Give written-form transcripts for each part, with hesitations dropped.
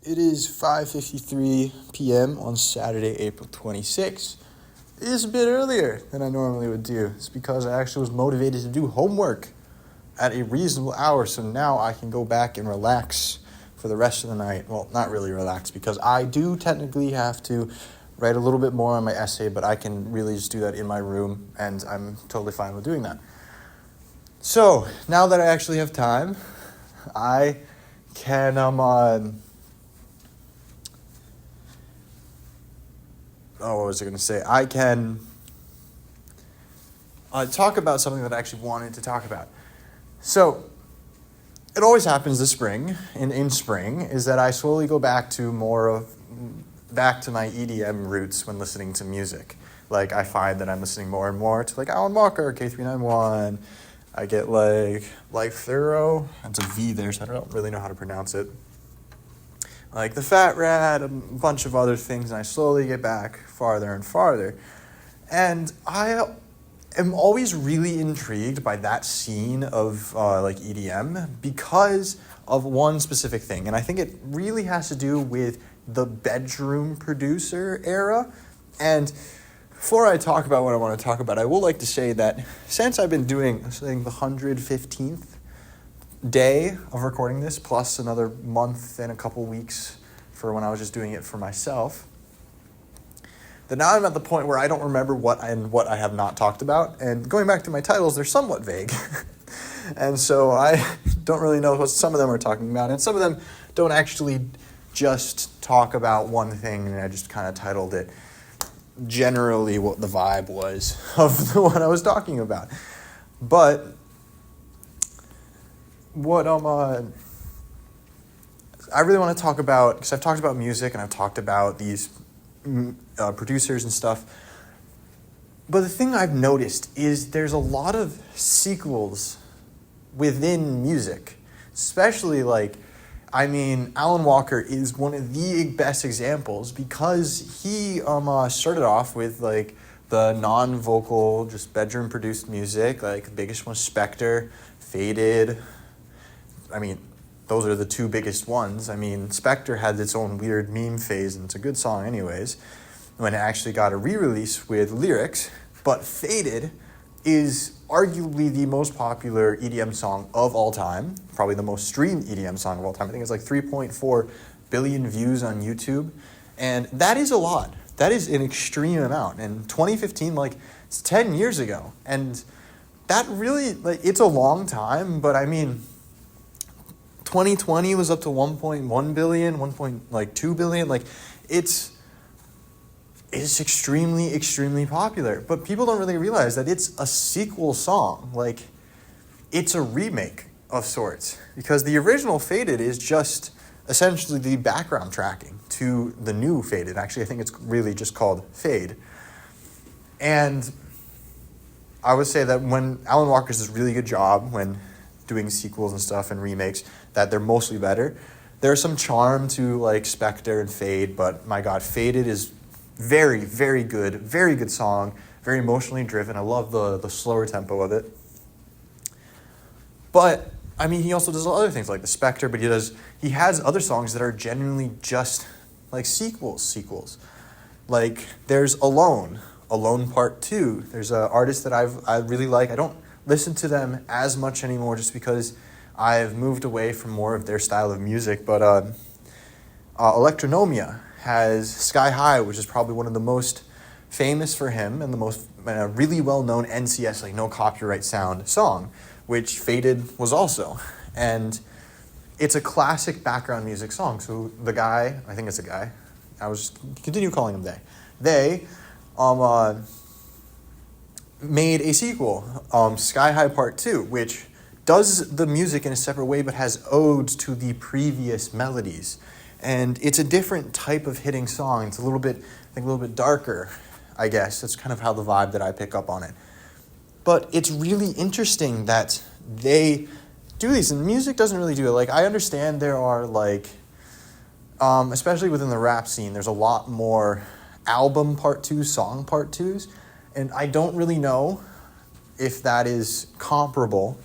It is 5:53 p.m. on Saturday, April 26th. It is a bit earlier than I normally would do. It's because I actually was motivated to do homework at a reasonable hour, so now I can go back and relax for the rest of the night. Well, not really relax, because I do technically have to write a little bit more on my essay, but I can really just do that in my room, and I'm totally fine with doing that. So, now that I actually have time, I can, what was I going to say? I can talk about something that I actually wanted to talk about. So, it always happens this spring, in spring, is that I slowly go back to my EDM roots when listening to music. Like, I find that I'm listening more and more to, like, Alan Walker, K391. I get, like, Life Thorough. That's a V there, so I don't really know how to pronounce it. Like the Fat Rat, a bunch of other things, and I slowly get back farther and farther. And I am always really intrigued by that scene of like EDM because of one specific thing. And I think it really has to do with the bedroom producer era. And before I talk about what I want to talk about, I will like to say that since I've been doing, I think, the 115th day of recording this, plus another month and a couple weeks for when I was just doing it for myself, that now I'm at the point where I don't remember what I have not talked about, and going back to my titles, they're somewhat vague. And so I don't really know what some of them are talking about, and some of them don't actually just talk about one thing, and I just kind of titled it generally what the vibe was of the one I was talking about. But what I really want to talk about, because I've talked about music and I've talked about these producers and stuff, but the thing I've noticed is there's a lot of sequels within music, especially Alan Walker is one of the best examples because he started off with like the non-vocal, just bedroom produced music. Like the biggest one, Spectre, Faded. I mean, those are the two biggest ones. I mean, Spectre had its own weird meme phase, and it's a good song anyways, when it actually got a re-release with lyrics. But Faded is arguably the most popular EDM song of all time, probably the most streamed EDM song of all time. I think it's like 3.4 billion views on YouTube, and that is a lot. That is an extreme amount. And 2015, it's 10 years ago, and that really, it's a long time, but I mean, 2020 was up to 1.1 billion, 1.2 billion. It's extremely, extremely popular. But people don't really realize that it's a sequel song. It's a remake of sorts. Because the original Faded is just essentially the background tracking to the new Faded. Actually, I think it's really just called Fade. And I would say that when Alan Walker does a really good job when doing sequels and stuff and remakes, that they're mostly better. There's some charm to Spectre and Fade, but my God, Faded is very, very good song, very emotionally driven. I love the slower tempo of it. But I mean, he also does other things like the Spectre, but he has other songs that are genuinely just sequels. Like there's Alone Part 2. There's an artist that I really like. I don't listen to them as much anymore just because I've moved away from more of their style of music, but Electronomia has Sky High, which is probably one of the most famous for him and the most really well-known NCS, no copyright sound song, which Faded was also. And it's a classic background music song. So the guy, I think it's a guy, I was continue calling him they made a sequel, Sky High Part 2, which does the music in a separate way but has odes to the previous melodies. And it's a different type of hitting song. It's a little bit darker, I guess. That's kind of how the vibe that I pick up on it. But it's really interesting that they do these, and music doesn't really do it. I understand there are, especially within the rap scene, there's a lot more album part 2, song part 2s, and I don't really know if that is comparable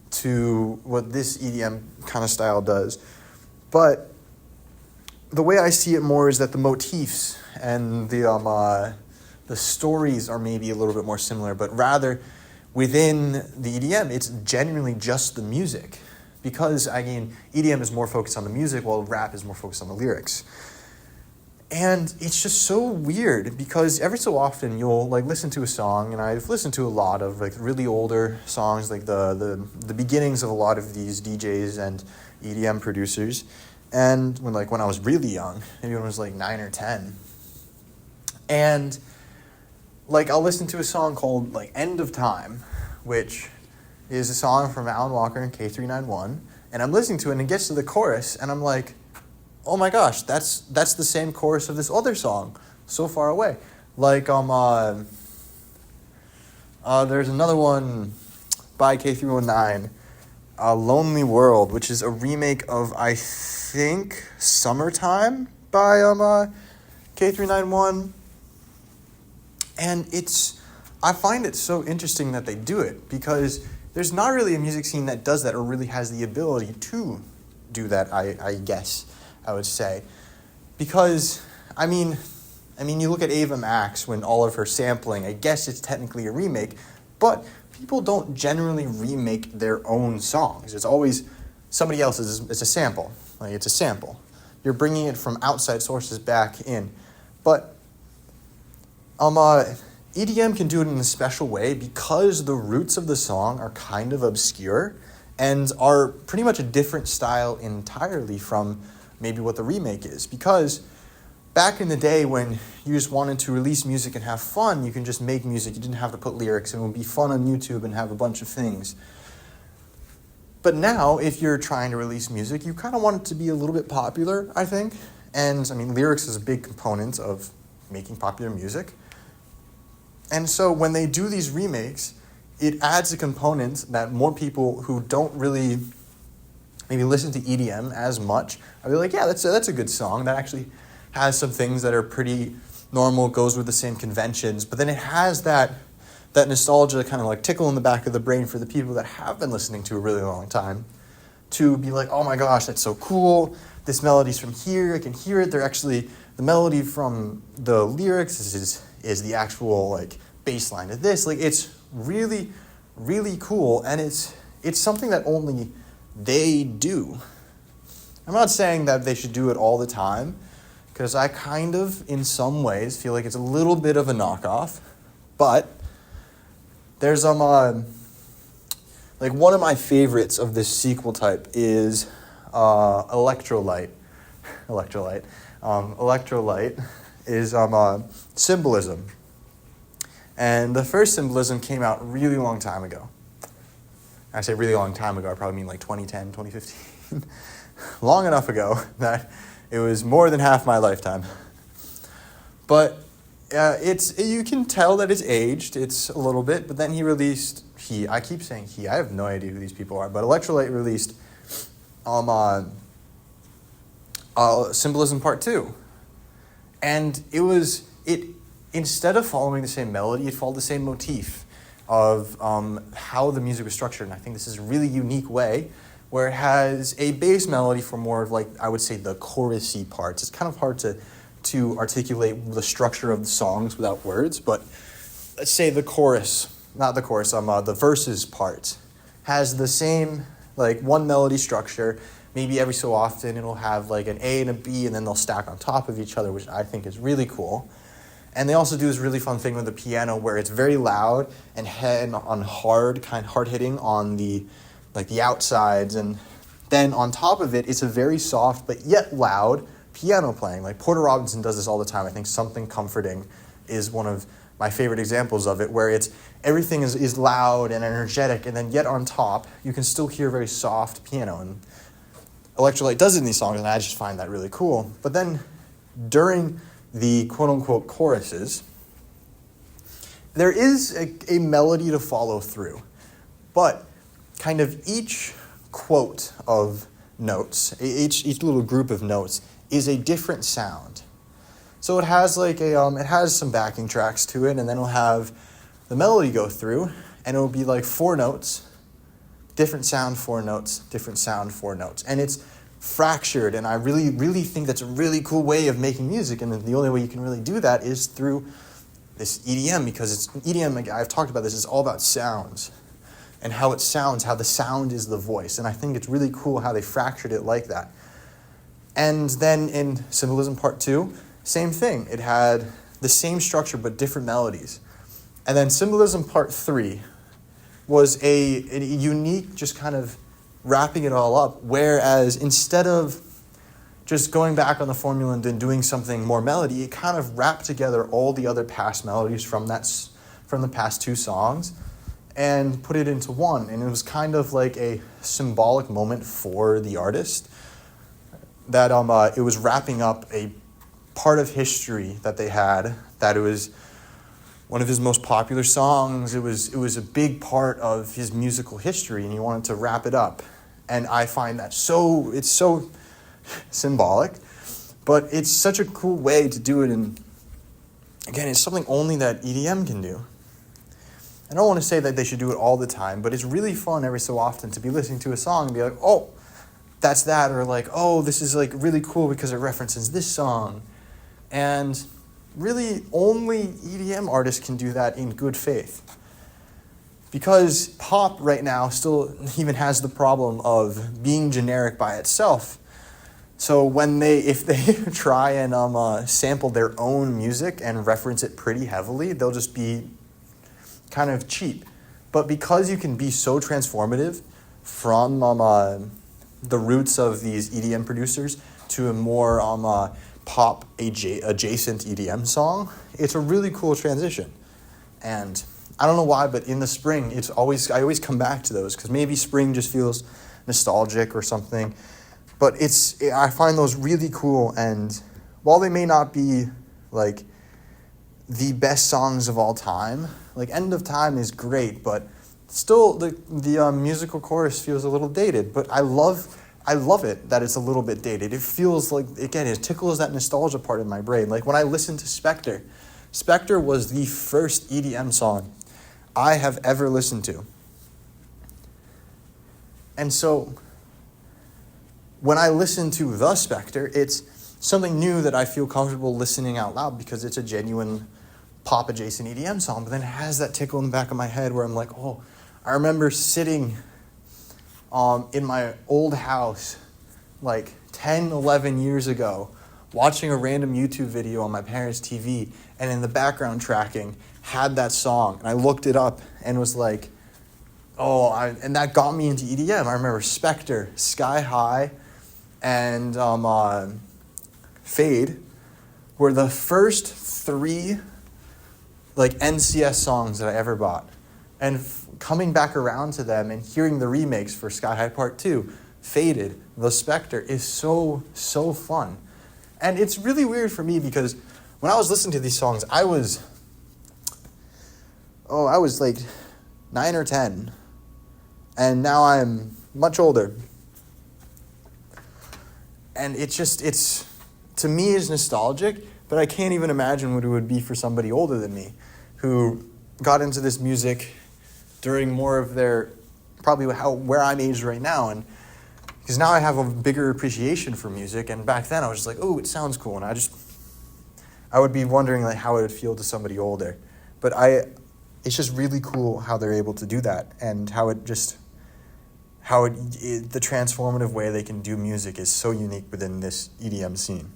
to what this EDM kind of style does. But the way I see it more is that the motifs and the stories are maybe a little bit more similar, but rather within the EDM, it's genuinely just the music. Because, I mean, EDM is more focused on the music, while rap is more focused on the lyrics. And it's just so weird, because every so often you'll, like, listen to a song, and I've listened to a lot of, like, really older songs, like the beginnings of a lot of these DJs and EDM producers. And when I was really young, maybe when I was, like, 9 or 10. And, like, I'll listen to a song called, like, End of Time, which is a song from Alan Walker and K391, and I'm listening to it, and it gets to the chorus, and I'm like, oh my gosh, that's the same chorus of this other song, so far away. Like, there's another one by K319, Lonely World, which is a remake of, I think, Summertime by K391, and I find it so interesting that they do it, because there's not really a music scene that does that or really has the ability to do that, I guess, I would say. Because, I mean, you look at Ava Max when all of her sampling, I guess it's technically a remake, but people don't generally remake their own songs. It's always somebody else's, it's a sample. Like, it's a sample. You're bringing it from outside sources back in. But, EDM can do it in a special way because the roots of the song are kind of obscure and are pretty much a different style entirely from maybe what the remake is. Because back in the day when you just wanted to release music and have fun, you can just make music. You didn't have to put lyrics, and it would be fun on YouTube and have a bunch of things. But now, if you're trying to release music, you kind of want it to be a little bit popular, I think. And, I mean, lyrics is a big component of making popular music. And so when they do these remakes, it adds a component that more people who don't really maybe listen to EDM as much are like, yeah, that's a good song. That actually has some things that are pretty normal, goes with the same conventions. But then it has that nostalgia kind of like tickle in the back of the brain for the people that have been listening to a really long time to be like, oh my gosh, that's so cool. This melody's from here. I can hear it. The melody from the lyrics is the actual like bass line of this. Like, it's really, really cool, and it's something that only they do. I'm not saying that they should do it all the time, because I kind of, in some ways, feel like it's a little bit of a knockoff, but there's like one of my favorites of this sequel type is Electrolyte. Electrolyte is Symbolism. And the first Symbolism came out really long time ago. I say really long time ago, I probably mean like 2010, 2015. Long enough ago that it was more than half my lifetime. But you can tell that it's aged, it's a little bit, but then I keep saying he, I have no idea who these people are, but Electrolyte released Symbolism Part 2. And it instead of following the same melody, it followed the same motif of how the music was structured. And I think this is a really unique way where it has a bass melody for more of, like, I would say, the chorusy parts. It's kind of hard to articulate the structure of the songs without words, but let's say the verses part has the same, like, one melody structure. Maybe every so often it'll have like an A and a B, and then they'll stack on top of each other, which I think is really cool. And they also do this really fun thing with the piano where it's very loud and hard hitting on the outsides, and then on top of it, it's a very soft but yet loud piano playing. Like Porter Robinson does this all the time. I think Something Comforting is one of my favorite examples of it, where everything is loud and energetic, and then yet on top you can still hear very soft piano. And Electrolyte does it in these songs, and I just find that really cool. But then during the quote-unquote choruses, there is a melody to follow through. But kind of each quote of notes, each little group of notes, is a different sound. So it has it has some backing tracks to it, and then it'll have the melody go through, and it'll be like 4 notes, different sound, 4 notes, different sound, 4 notes. And it's fractured, and I really, really think that's a really cool way of making music, and the only way you can really do that is through this EDM, because it's EDM, I've talked about this, it's all about sounds, and how it sounds, how the sound is the voice, and I think it's really cool how they fractured it like that. And then in Symbolism Part 2, same thing. It had the same structure but different melodies. And then Symbolism Part 3 was a unique, just kind of wrapping it all up, whereas instead of just going back on the formula and then doing something more melody, it kind of wrapped together all the other past melodies from the past 2 songs and put it into one. And it was kind of like a symbolic moment for the artist, that it was wrapping up a part of history that they had, that it was one of his most popular songs. It was a big part of his musical history, and he wanted to wrap it up. And I find that it's so symbolic, but it's such a cool way to do it. And again, it's something only that EDM can do. I don't want to say that they should do it all the time, but it's really fun every so often to be listening to a song and be like, oh, that's that, or like, oh, this is like really cool because it references this song. And really only EDM artists can do that in good faith. Because pop right now still even has the problem of being generic by itself. So if they try and sample their own music and reference it pretty heavily, they'll just be kind of cheap. But because you can be so transformative from the roots of these EDM producers to a more pop adjacent EDM song, it's a really cool transition. And I don't know why, but in the spring, I always come back to those, because maybe spring just feels nostalgic or something. But I find those really cool, and while they may not be like the best songs of all time, like End of Time is great, but still the musical chorus feels a little dated. But I love it that it's a little bit dated. It feels like, again, it tickles that nostalgia part in my brain. Like when I listen to Spectre was the first EDM song I have ever listened to. And so when I listen to The Spectre, it's something new that I feel comfortable listening out loud, because it's a genuine pop-adjacent EDM song. But then it has that tickle in the back of my head where I'm like, oh, I remember sitting in my old house like 10, 11 years ago, watching a random YouTube video on my parents' TV, and in the background tracking had that song. And I looked it up and was like, and that got me into EDM. I remember Spectre, Sky High, and Fade were the first 3 like NCS songs that I ever bought. And coming back around to them and hearing the remakes for Sky High Part 2, Faded, The Spectre is so, so fun. And it's really weird for me, because when I was listening to these songs, I was like 9 or 10. And now I'm much older. And to me, it's nostalgic, but I can't even imagine what it would be for somebody older than me, who got into this music during more of their, probably where I'm aged right now. And because now I have a bigger appreciation for music, and back then I was just like, oh, it sounds cool. And I would be wondering like how it would feel to somebody older. But it's just really cool how they're able to do that, and the transformative way they can do music is so unique within this EDM scene.